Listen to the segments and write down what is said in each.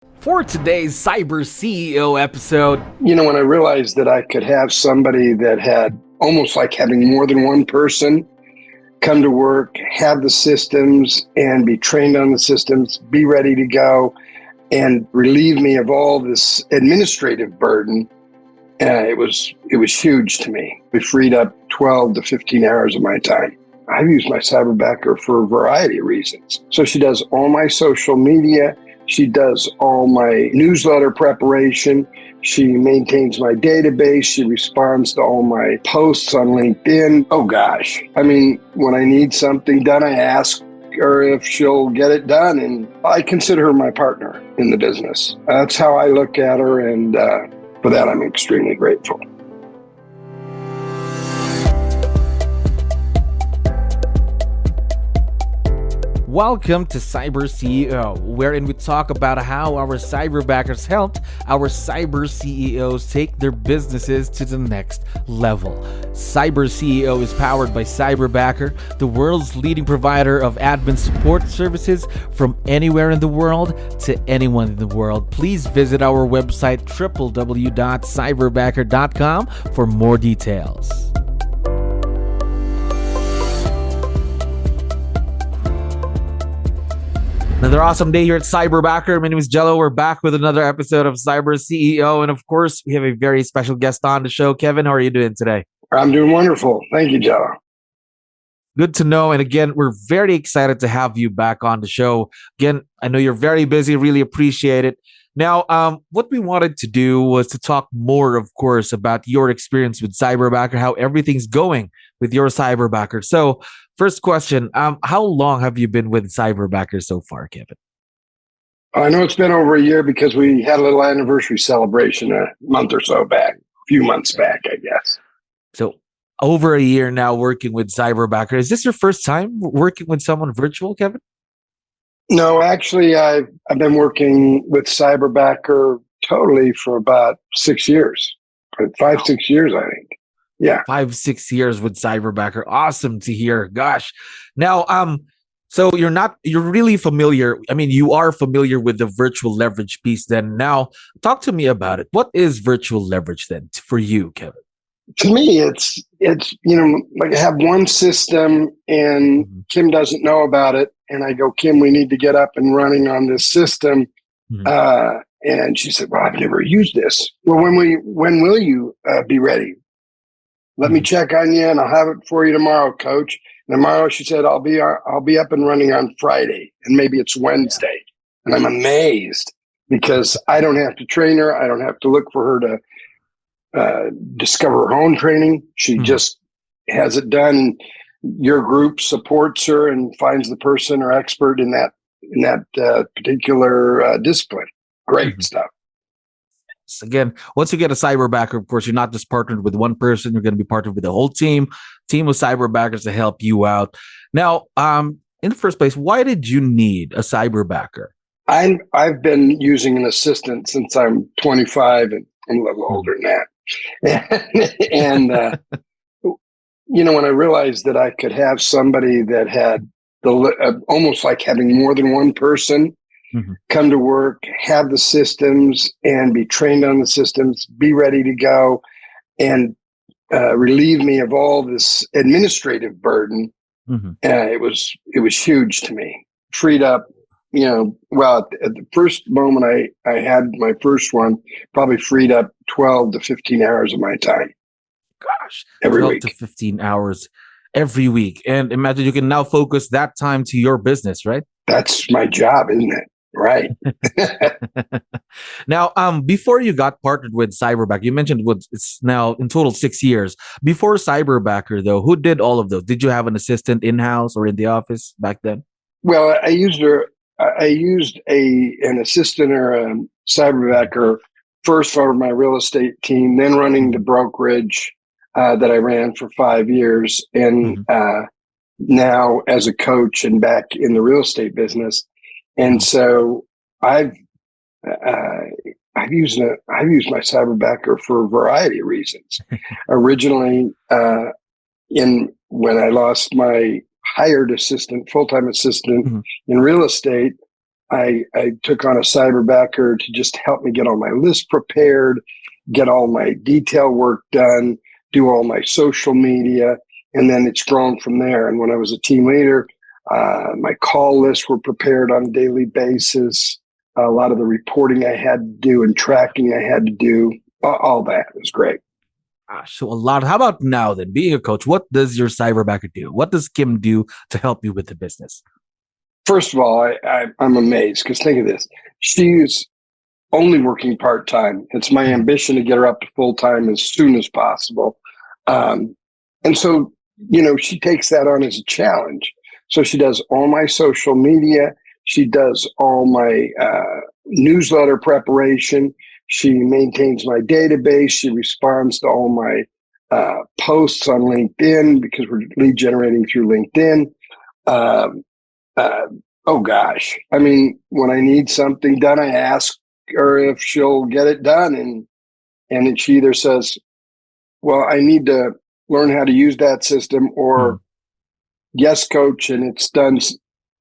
For today's CyberCEO episode, when I realized that I could have somebody that had almost like having more than one person come to work, have the systems and be trained on the systems, be ready to go, and relieve me of all this administrative burden, it was huge to me. It freed up 12 to 15 hours of my time. I've used my Cyberbacker for a variety of reasons. So she does all my social media. She does all my newsletter preparation. She maintains my database. She responds to all my posts on LinkedIn. Oh gosh. When I need something done, I ask her if she'll get it done. And I consider her my partner in the business. That's how I look at her. And for that, I'm extremely grateful. welcome to CyberCEO, wherein we talk about how our cyberbackers helped our cyber CEOs take their businesses to the next level. CyberCEO is powered by Cyberbacker, the world's leading provider of admin support services from anywhere in the world to anyone in the world. Please visit our website www.cyberbacker.com for more details. Another awesome day here at Cyberbacker. My name is Jello. We're back with another episode of CyberCEO. And of course, we have a very special guest on the show. Kevin, how are you doing today? I'm doing wonderful. Thank you, Jello. Good to know. And again, we're very excited to have you back on the show. Again, I know you're very busy. Really appreciate it. Now, what we wanted to do was to talk more, of course, about your experience with Cyberbacker, how everything's going with your Cyberbacker. So first question, how long have you been with Cyberbacker so far, Kevin? I know it's been over a year because we had a little anniversary celebration a month or so back, a few months back, I guess. So over a year now working with Cyberbacker. Is this your first time working with someone virtual, Kevin? No, actually, I've been working with Cyberbacker totally for about 6 years, 5, 6 years, I think. Yeah. 5-6 years with Cyberbacker. Awesome to hear. Gosh. Now, so you're really familiar. You are familiar with the virtual leverage piece then. Now, talk to me about it. What is virtual leverage then for you, Kevin? To me, it's like I have one system and Kim doesn't know about it. And I go, Kim, we need to get up and running on this system. And she said, well, I've never used this. Well, when will you be ready? Let me check on you and I'll have it for you tomorrow, coach. And tomorrow, she said, I'll be up and running on Friday, and maybe it's Wednesday. And I'm amazed because I don't have to train her. I don't have to look for her to discover her own training. She just has it done. Your group supports her and finds the person or expert in that particular discipline. Great stuff. Again, once you get a Cyberbacker, of course, you're not just partnered with one person. You're going to be partnered with the whole team of Cyberbackers to help you out. Now, in the first place, why did you need a Cyberbacker? I've been using an assistant since I'm 25 and I'm a little older than that. And when I realized that I could have somebody that had almost like having more than one person come to work, have the systems and be trained on the systems, be ready to go, and relieve me of all this administrative burden. It was huge to me. Freed up, at the first moment I had my first one, probably freed up 12 to 15 hours of my time. Gosh, every 12 week. to 15 hours every week. And imagine you can now focus that time to your business, right? That's my job, isn't it? Right. Now, before you got partnered with Cyberbacker, you mentioned it's now in total 6 years. Before Cyberbacker, though, who did all of those? Did you have an assistant in-house or in the office back then? Well, I used an assistant or a Cyberbacker first for my real estate team, then running the brokerage that I ran for 5 years, and now as a coach and back in the real estate business. And so I've used my Cyberbacker for a variety of reasons. Originally, when I lost my hired assistant, full-time assistant in real estate, I took on a cyberbacker to just help me get all my lists prepared, get all my detail work done, do all my social media, and then it's grown from there. And when I was a team leader, my call lists were prepared on a daily basis. A lot of the reporting I had to do and tracking I had to do, all that was great. So a lot. How about now then, being a coach, what does your cyberbacker do? What does Kim do to help you with the business? First of all, I'm amazed because think of this. She's only working part-time. It's my ambition to get her up to full-time as soon as possible. And so, she takes that on as a challenge. So she does all my social media. She does all my newsletter preparation. She maintains my database. She responds to all my posts on LinkedIn because we're lead generating through LinkedIn. Oh gosh. I mean, when I need something done, I ask her if she'll get it done. And she either says, well, I need to learn how to use that system, or yes, coach. And it's done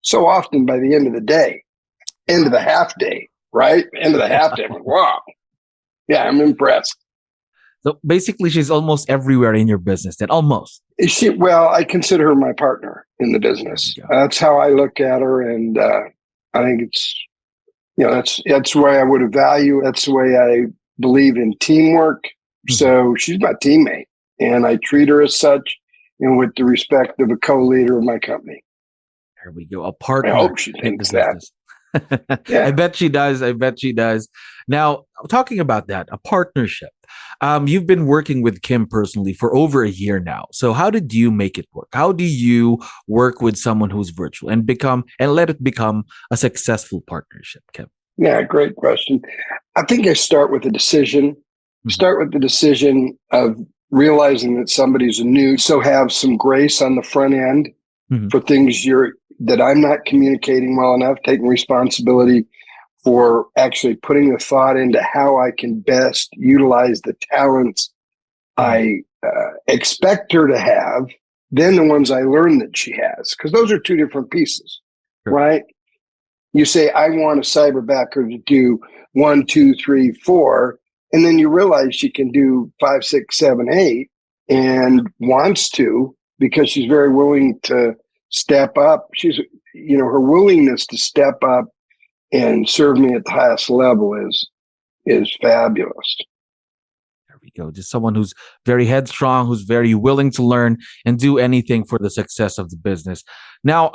so often by the end of the day, end of the half day, right? End of the half day. I'm like, wow. Yeah, I'm impressed. So basically, she's almost everywhere in your business then, almost. Well, I consider her my partner in the business. That's how I look at her. And I think it's, that's the way I would value. That's the way I believe in teamwork. Mm-hmm. So she's my teammate, and I treat her as such, and with the respect of a co-leader of my company. There we go. A partner. I hope she thinks that. Yeah. I bet she does. Now, talking about that, a partnership. You've been working with Kim personally for over a year now. So how did you make it work? How do you work with someone who's virtual and let it become a successful partnership, Kim? Yeah, great question. I think I start with a decision. Mm-hmm. Start with the decision of realizing that somebody's new. So have some grace on the front end for things that I'm not communicating well enough, taking responsibility for actually putting the thought into how I can best utilize the talents I expect her to have, then the ones I learn that she has, because those are two different pieces, right? You say, I want a cyberbacker to do 1, 2, 3, 4, and then you realize she can do 5, 6, 7, 8, and wants to, because she's very willing to step up. She's, her willingness to step up and serve me at the highest level is fabulous. There we go. Just someone who's very headstrong, who's very willing to learn and do anything for the success of the business. Now,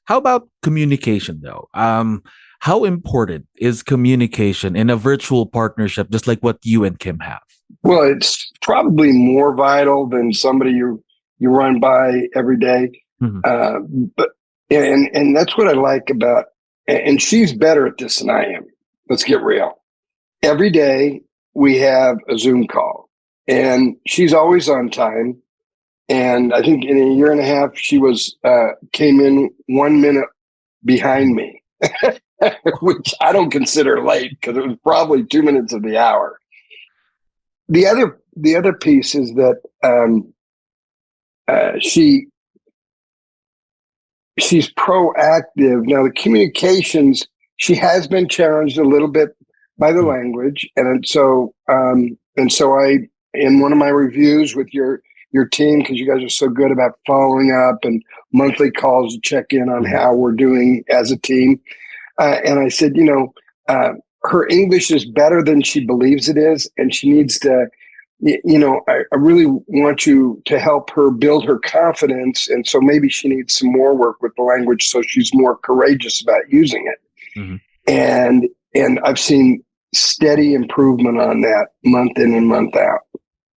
how about communication though? How important is communication in a virtual partnership, just like what you and Kim have? Well, it's probably more vital than somebody you run by every day. Mm-hmm. But that's what I like about, and she's better at this than I am. Let's get real. Every day we have a Zoom call, and she's always on time. And I think in a year and a half, she came in 1 minute behind me, which I don't consider late because it was probably 2 minutes of the hour. The other piece is that she's proactive. Now, the communications, she has been challenged a little bit by the language. And so I, in one of my reviews with your team, because you guys are so good about following up and monthly calls to check in on how we're doing as a team. And I said, her English is better than she believes it is. And she needs to, I really want you to help her build her confidence. And so maybe she needs some more work with the language so she's more courageous about using it. Mm-hmm. And I've seen steady improvement on that month in and month out.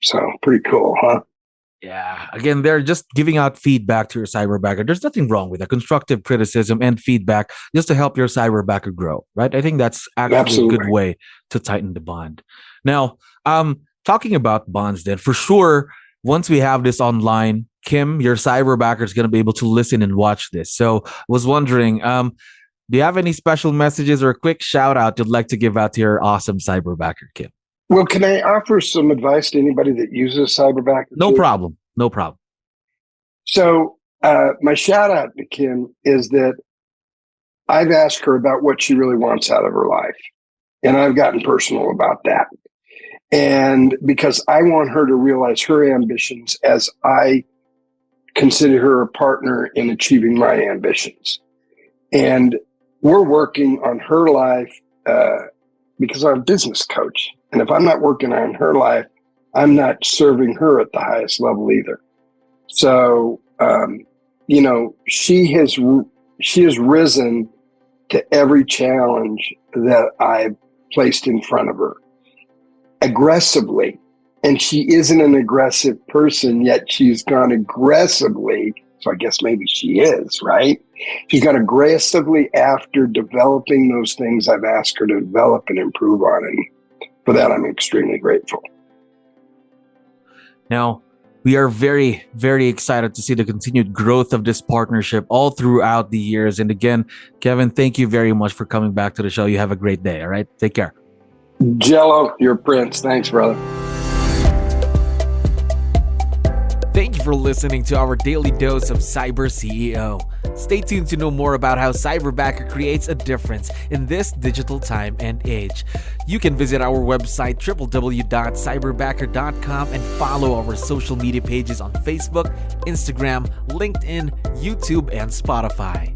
So pretty cool, huh? Yeah. Again, they're just giving out feedback to your cyberbacker. There's nothing wrong with that. Constructive criticism and feedback just to help your cyberbacker grow, right? I think that's actually a good way to tighten the bond. Now, talking about bonds then, for sure, once we have this online, Kim, your cyberbacker is going to be able to listen and watch this. So I was wondering, do you have any special messages or a quick shout out you'd like to give out to your awesome cyberbacker, Kim? Well, can I offer some advice to anybody that uses cyberbacker? No problem. So my shout out to Kim is that I've asked her about what she really wants out of her life. And I've gotten personal about that. And because I want her to realize her ambitions as I consider her a partner in achieving my ambitions. And we're working on her life because I'm a business coach. And if I'm not working on her life, I'm not serving her at the highest level either. So, she has risen to every challenge that I've placed in front of her aggressively. And she isn't an aggressive person, yet she's gone aggressively. So I guess maybe she is, right? She's gone aggressively after developing those things I've asked her to develop and improve on. And for that, I'm extremely grateful. Now, we are very, very excited to see the continued growth of this partnership all throughout the years. And again, Kevin, thank you very much for coming back to the show. You have a great day. All right. Take care. Jello, you're a prince. Thanks, brother. Thank you for listening to our daily dose of Cyber CEO. Stay tuned to know more about how Cyberbacker creates a difference in this digital time and age. You can visit our website www.cyberbacker.com and follow our social media pages on Facebook, Instagram, LinkedIn, YouTube, and Spotify.